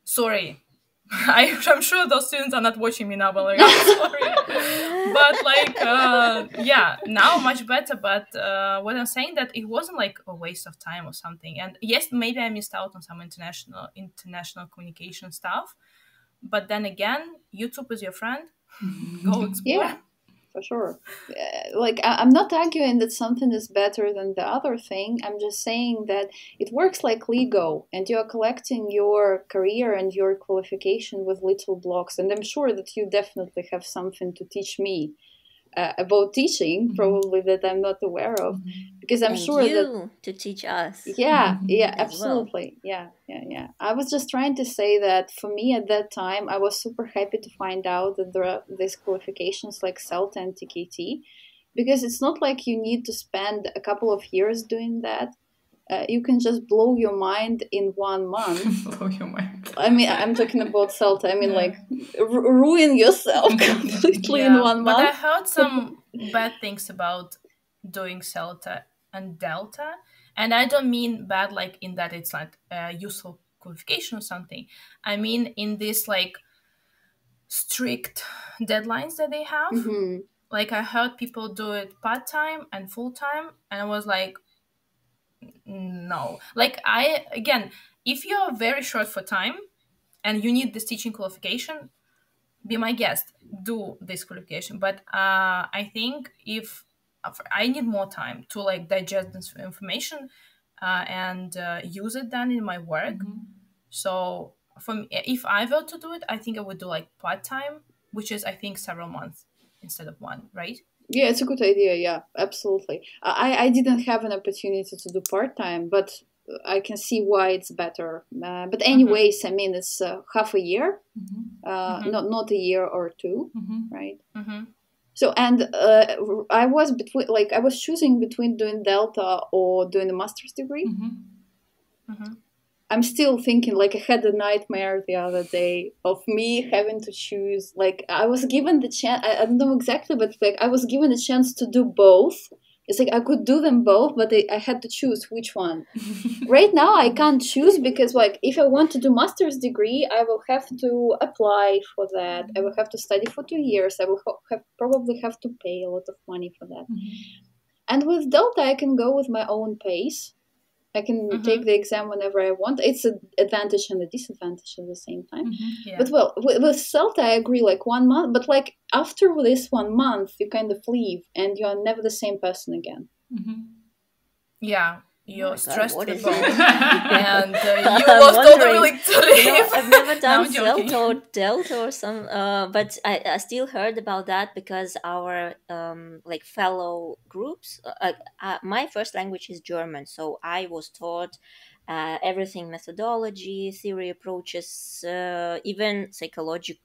Sorry I'm sure those students are not watching me now, but like, I'm sorry. But like, yeah, now much better. But what I'm saying that it wasn't like a waste of time or something. And yes, maybe I missed out on some international communication stuff. But then again, YouTube is your friend. Go explore. Yeah, for sure. Like, I'm not arguing that something is better than the other thing. I'm just saying that it works like Lego, and you're collecting your career and your qualification with little blocks. And I'm sure that you definitely have something to teach me about teaching, probably that I'm not aware of, because I'm And sure you that to teach us. yeah, as well. absolutely. Yeah. I was just trying to say that for me at that time, I was super happy to find out that there are these qualifications like CELTA and TKT, because it's not like you need to spend a couple of years doing that. You can just blow your mind in 1 month. Blow your mind. I mean, I'm talking about CELTA. I mean, like, ruin yourself completely in 1 But I month. heard some bad things about doing CELTA and Delta. And I don't mean bad like in that it's like a useful qualification or something. I mean in this like strict deadlines that they have. Like I heard people do it part-time and full-time, and I was like, no. Like again, if you're very short for time and you need this teaching qualification, be my guest, do this qualification. But I think if I need more time to like digest this information and use it then in my work. So for me, if I were to do it, I think I would do like part-time, which is I think several months instead of one, right? Yeah, it's a good idea. Yeah, absolutely. I didn't have an opportunity to do part-time, but I can see why it's better. But anyways, I mean, it's half a year, not a year or two, right? So, and I was choosing between doing Delta or doing a master's degree. I'm still thinking, like, I had a nightmare the other day of me having to choose. Like, I was given the chance, I don't know exactly, but like, I was given a chance to do both. It's like I could do them both, but I had to choose which one. Right now, I can't choose because, like, if I want to do master's degree, I will have to apply for that. I will have to study for 2 years. I will probably have to pay a lot of money for that. And with Delta, I can go with my own pace. I can take the exam whenever I want. It's an advantage and a disadvantage at the same time. Yeah. But well, with CELTA, I agree, like 1 month. But like after this 1 month, you kind of leave and you're never the same person again. Yeah, you're stressed what to is the bone. it? And you I'm lost all the wondering, willing to leave. I've never No, done I'm joking. Celta or Delta or some, but I still heard about that because our like fellow groups. My first language is German, so I was taught everything: methodology, theory approaches, even psychology,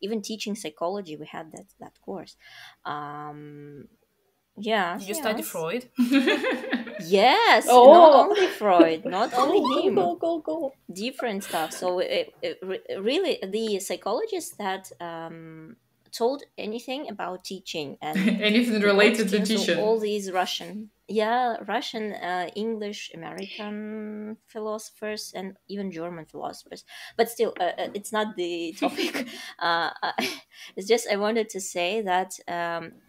even teaching psychology. We had that course. Yeah. Did you study Freud? Yes, Oh. not only Freud, not only him. Go. Different stuff. So really, the psychologists that told anything about teaching and Anything related to so teaching. all these Russian, English, American philosophers, and even German philosophers. But still, it's not the topic. It's just I wanted to say that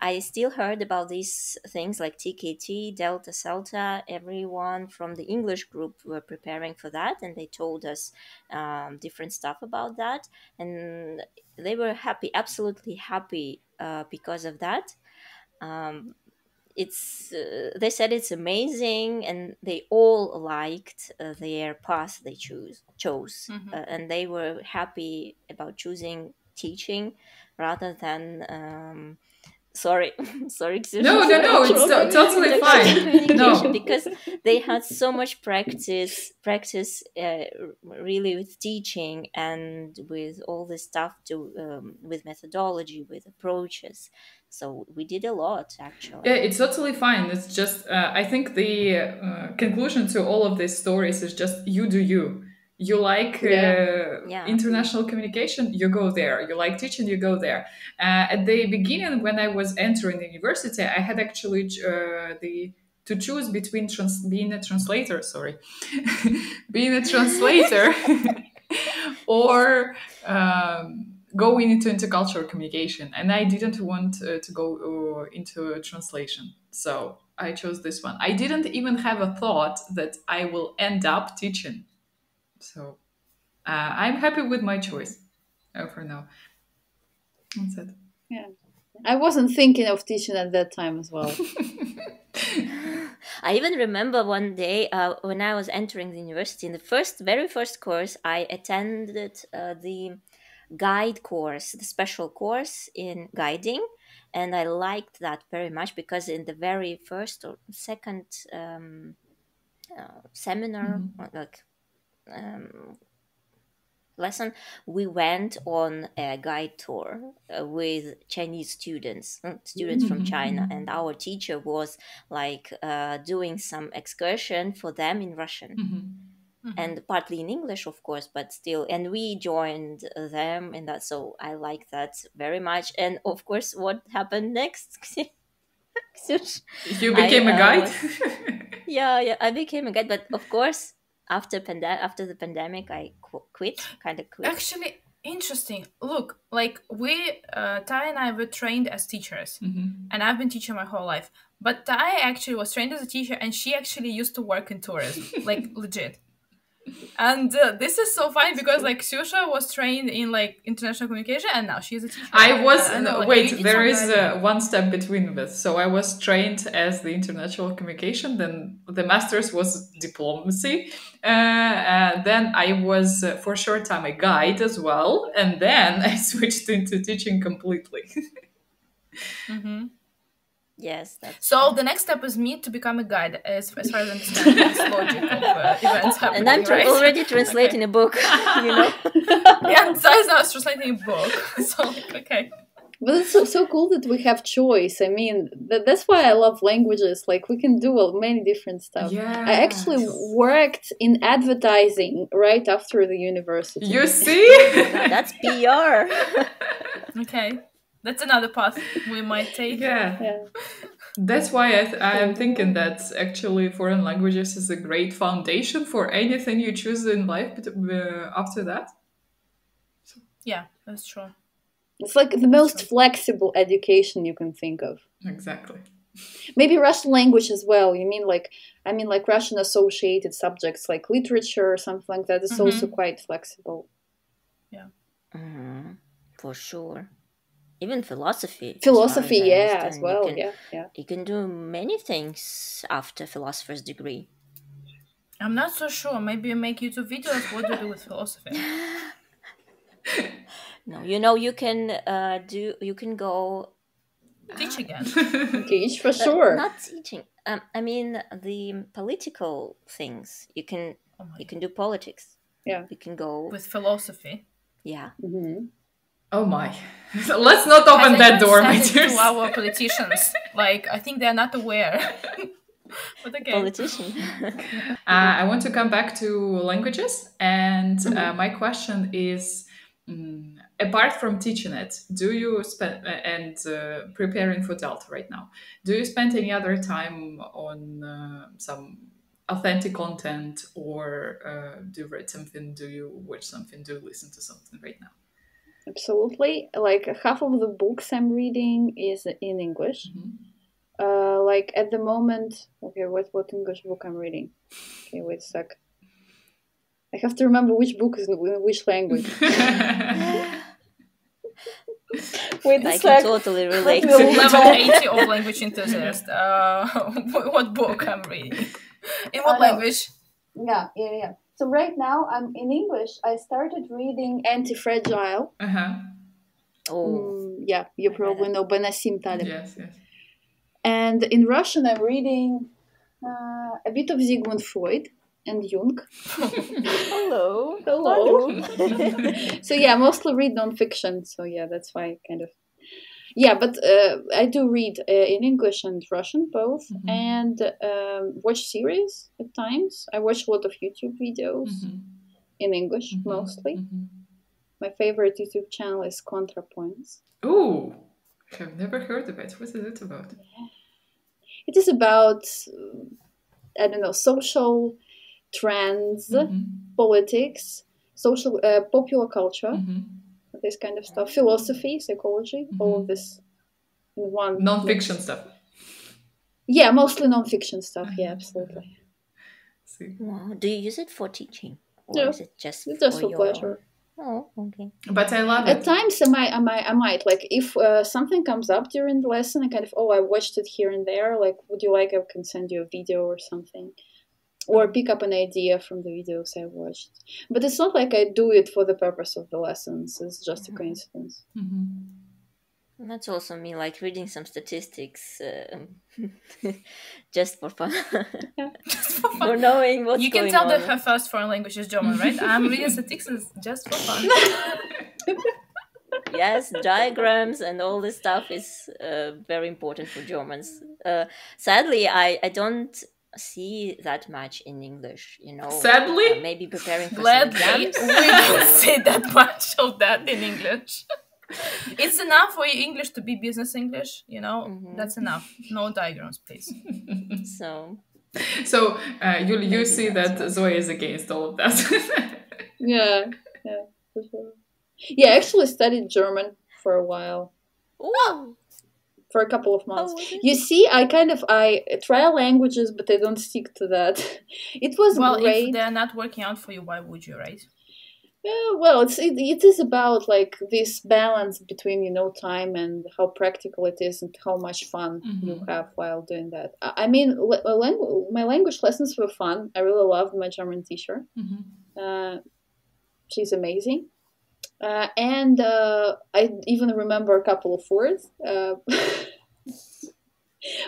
I still heard about these things like TKT, Delta, CELTA. Everyone from the English group were preparing for that, and they told us different stuff about that, and they were happy, absolutely happy because of that. It's they said it's amazing, and they all liked their path they chose, and they were happy about choosing teaching rather than sorry, Xusha. No, it's totally fine. Communication, No. because they had so much practice really with teaching and with all this stuff with methodology, with approaches. So we did a lot, actually. Yeah, it's totally fine. It's just, I think the conclusion to all of these stories is just you do you. You like international communication, you go there. You like teaching, you go there. At the beginning, when I was entering the university, I had actually to choose between being a translator, being a translator or going into intercultural communication. And I didn't want to go into translation. So I chose this one. I didn't even have a thought that I will end up teaching. So I'm happy with my choice for now. That's it. Yeah. I wasn't thinking of teaching at that time as well. I even remember one day when I was entering the university, in the very first course, I attended the guide course, the special course in guiding, and I liked that very much because in the very first or second seminar, like lesson, we went on a guide tour with Chinese students from China, and our teacher was like doing some excursion for them in Russian. And partly in English, of course, but still, and we joined them in that. So I like that very much. And of course, what happened next? You became a guide? Yeah, I became a guide, but of course, after the pandemic, I quit. Actually, interesting. Look, like Ty and I were trained as teachers, and I've been teaching my whole life. But Ty actually was trained as a teacher, and she actually used to work in tourism, like legit. And this is so funny because like Ksusha was trained in like international communication, and now she's a teacher. There is one step between this. So I was trained as the international communication, then the master's was diplomacy, then I was for a short time a guide as well, and then I switched into teaching completely. Yes, that's so. The next step is me to become a guide, as far as I understand this logic of events happening. And I'm already translating a book, you know. Yeah, besides I was translating a book, so okay. But it's so cool that we have choice. I mean, that's why I love languages. Like, we can do many different stuff. Yes. I actually worked in advertising right after the university. You see? That's PR. Okay. That's another path we might take. Yeah. That's why I am thinking that actually foreign languages is a great foundation for anything you choose in life after that. Yeah, that's true. It's like the most flexible education you can think of. Exactly. Maybe Russian language as well. You mean like Russian associated subjects like literature or something like that. It's also quite flexible. Yeah. For sure. Even philosophy. As well. You can do many things after philosopher's degree. I'm not so sure. Maybe make YouTube videos. What do you do with philosophy? No, you can you can go teach again. Teach for sure. Not teaching. I mean the political things. You can do politics. Yeah. You can go with philosophy. Yeah. Oh my. Let's not open that door, my dears. To our politicians. Like, I think they're not aware. But okay. Politician. I want to come back to languages. And my question is, apart from teaching it, do you spend, and preparing for Delta right now, do you spend any other time on some authentic content, or do you read something, do you watch something, do you listen to something right now? Absolutely. Like half of the books I'm reading is in English. Like at the moment, okay, what English book I'm reading? Okay, wait a sec. I have to remember which book is in which language. Wait a I sec. can totally relate. Level 80 of language enthusiast. What book I'm reading? In what language? Yeah. So right now I'm in English. I started reading Anti-Fragile. Yeah, you probably know Nassim Taleb. Yes. And in Russian I'm reading a bit of Sigmund Freud and Jung. Hello. So yeah, I mostly read non-fiction. So yeah, that's why kind of. Yeah, but I do read in English and Russian both, and watch series at times. I watch a lot of YouTube videos in English mostly. My favorite YouTube channel is ContraPoints. Ooh, I've never heard of it. What is it about? It is about, I don't know, social trends, politics, social, popular culture, Mm-hmm. this kind of stuff, philosophy, psychology, all of this in one. Non-fiction stuff. Yeah, mostly non-fiction stuff. Yeah, absolutely. See. Wow. Do you use it for teaching, or No, is it just just for for your pleasure. Oh, okay. But I love At it. times, I might like if something comes up during the lesson, I kind of I watched it here and there. Like, would you like I can send you a video or something, or pick up an idea from the videos I watched. But it's not like I do it for the purpose of the lessons. It's just a coincidence. Mm-hmm. That's also me, like reading some statistics, just for fun, Yeah. for knowing what's You can going tell on. that her first foreign language is German, right? I'm reading statistics just for fun. Yes, diagrams and all this stuff is very important for Germans. Sadly, I don't see that much in English, Sadly? maybe preparing for some Gladly, exams. we don't say that much of that in English. It's enough for your English to be business English, That's enough. No diagrams, please. So You see that's that why. Zoe is against all of that. Yeah, for sure. Yeah, I actually studied German for a while, Ooh, for a couple of months. how was it? You see, I try languages, but I don't stick to that. It was Well, great. if they're not working out for you, why would you, right? Yeah, well, it is about like this balance between time and how practical it is and how much fun you have while doing that. I mean, my language lessons were fun. I really loved my German teacher. She's amazing, and I even remember a couple of words.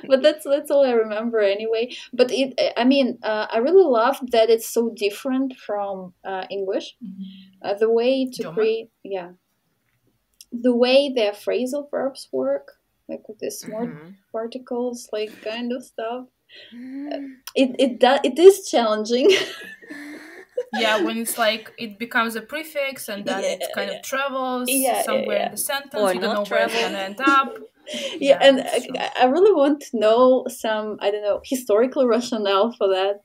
But that's all I remember anyway. But I really loved that it's so different from English. The way to German? create, the way their phrasal verbs work, like with the smart particles, like kind of stuff. It is challenging. Yeah, when it's like it becomes a prefix and then it kind of travels somewhere in the sentence. Or You don't not know where it's travel. gonna end up. And that's true. I really want to know some, I don't know, historical rationale for that.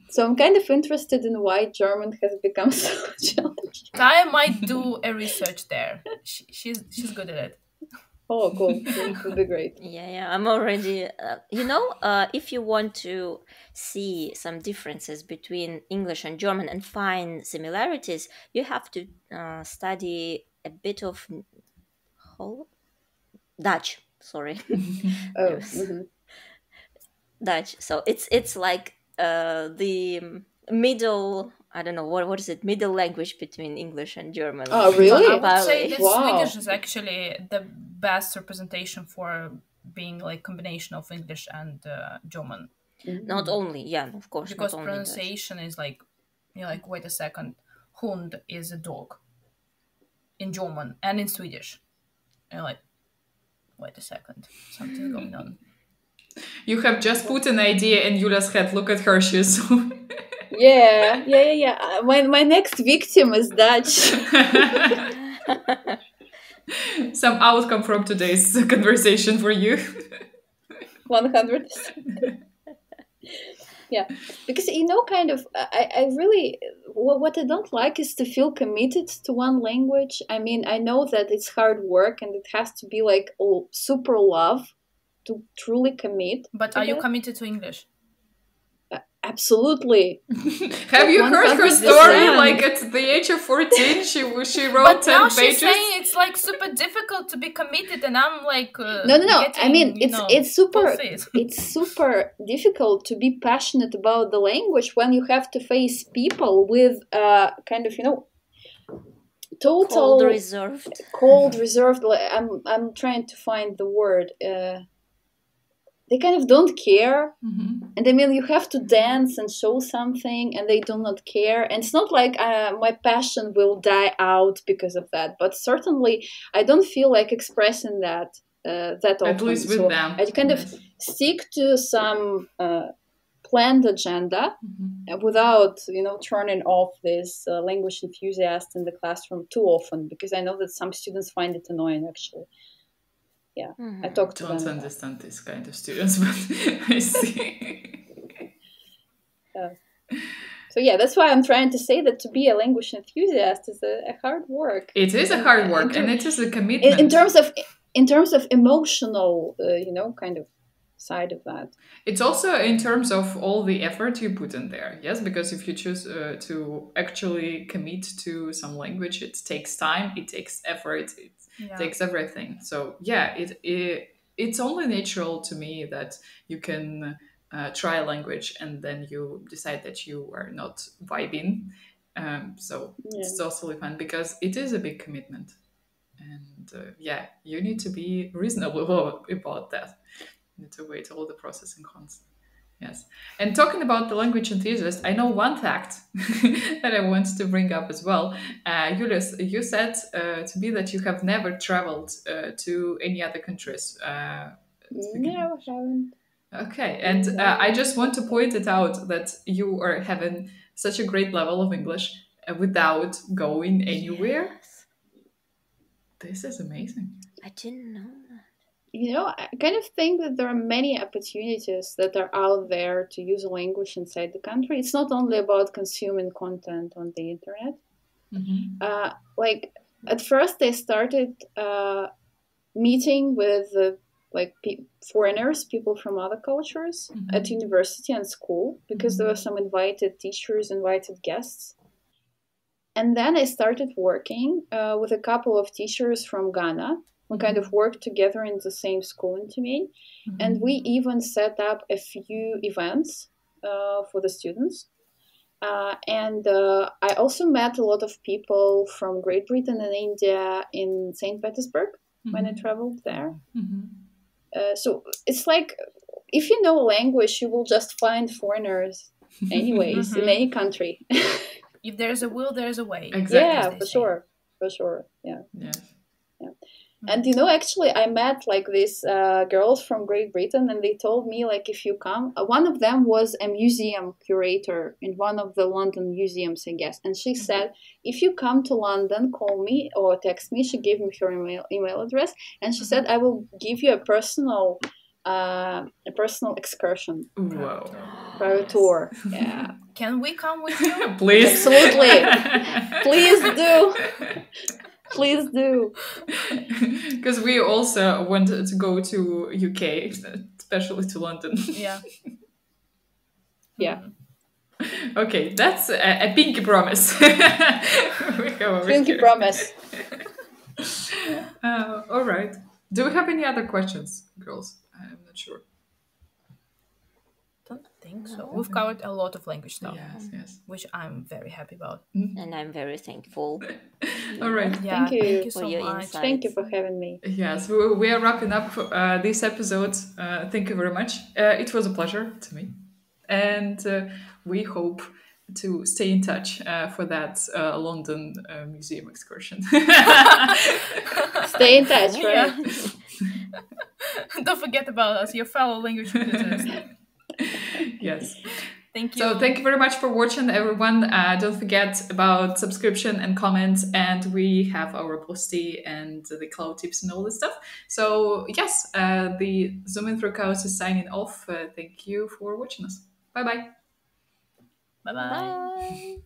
So I'm kind of interested in why German has become so challenging. I might do a research there. She's good at it. Oh, cool. It would be great. Yeah, I'm already. If you want to see some differences between English and German and find similarities, you have to study a bit of Dutch. Sorry, Oh, Yes. Dutch. So it's like the middle. I don't know what is it. Middle language between English and German. Oh, like really? I would say Parley. that Wow. Swedish is actually the best representation for being like combination of English and German. Not only, of course, Because not only Dutch. pronunciation is like, you're like, wait a second, Hund is a dog in German and in Swedish. And you're like, wait a second, something's going on. You have just put an idea in Yula's head. Look at her, she's Yeah. My next victim is Dutch. some outcome from today's conversation for you. 100%. Yeah, because kind of, I really, what I don't like is to feel committed to one language. I mean, I know that it's hard work and it has to be like super love to truly commit. But are you committed to English? Absolutely. Have you heard her 100%. story? Like at the age of 14, she wrote But 10 now pages. she's saying it's like super difficult to be committed, and I'm like, No. I mean, it's super. bullshit. It's super difficult to be passionate about the language when you have to face people with kind of total cold reserved. I'm trying to find the word. They kind of don't care, and I mean, you have to dance and show something, and they do not care. And it's not like my passion will die out because of that, but certainly I don't feel like expressing that often. At least with them. I kind of stick to some planned agenda without turning off this language enthusiast in the classroom too often, because I know that some students find it annoying actually. Yeah, I talk to them. Don't understand this kind of students, but I see. So yeah, that's why I'm trying to say that to be a language enthusiast is a hard work. It is a hard work, and it is a commitment. In terms of emotional, kind of side of that. It's also in terms of all the effort you put in there, yes, because if you choose to actually commit to some language, it takes time, it takes effort, it takes everything. So yeah, it's only natural to me that you can try a language and then you decide that you are not vibing. So it's totally fine because it is a big commitment, and you need to be reasonable about that. To wait all the pros and cons. Yes. And talking about the language enthusiast, I know one fact that I want to bring up as well. Julius, you said to me that you have never traveled to any other countries. No, I haven't. Okay. And I just want to point it out that you are having such a great level of English without going anywhere. Yes. This is amazing. I didn't know that. I kind of think that there are many opportunities that are out there to use a language inside the country. It's not only about consuming content on the internet. Mm-hmm. At first, I started meeting with foreigners, people from other cultures, mm-hmm. at university and school, because mm-hmm. there were some invited teachers, invited guests. And then I started working with a couple of teachers from Ghana. We kind of worked together in the same school in Tumen. Mm-hmm. And we even set up a few events for the students. And I also met a lot of people from Great Britain and India in St. Petersburg mm-hmm. when I traveled there. Mm-hmm. So it's like, if you know a language, you will just find foreigners anyways mm-hmm. in any country. If there's a will, there's a way. Exactly. Yeah, for sure. Yeah. And actually, I met these girls from Great Britain, and they told me if you come, one of them was a museum curator in one of the London museums, I guess. And she said, if you come to London, call me or text me. She gave me her email address, and she said, I will give you a personal excursion. Wow. Private tour. Yeah. Can we come with you? Please. Absolutely. Please do. Please do. Because we also wanted to go to UK, especially to London. Yeah. Yeah. Okay, that's a pinky promise. Pinky promise. All right. Do we have any other questions, girls? I'm not sure. Don't think so. We've covered a lot of language stuff. Yes. Which I'm very happy about. And I'm very thankful. All right. Yeah, thank you so much. Thank you for having me. Yes, we are wrapping up this episode. Thank you very much. It was a pleasure to me. And we hope to stay in touch for that London museum excursion. Stay in touch, right? Don't forget about us, your fellow language users. Yes. Thank you. So thank you very much for watching, everyone. Don't forget about subscription and comments, and we have our postie and the cloud tips and all this stuff. So yes, the Zooming Through Chaos is signing off. Thank you for watching us. Bye-bye. Bye-bye. Bye.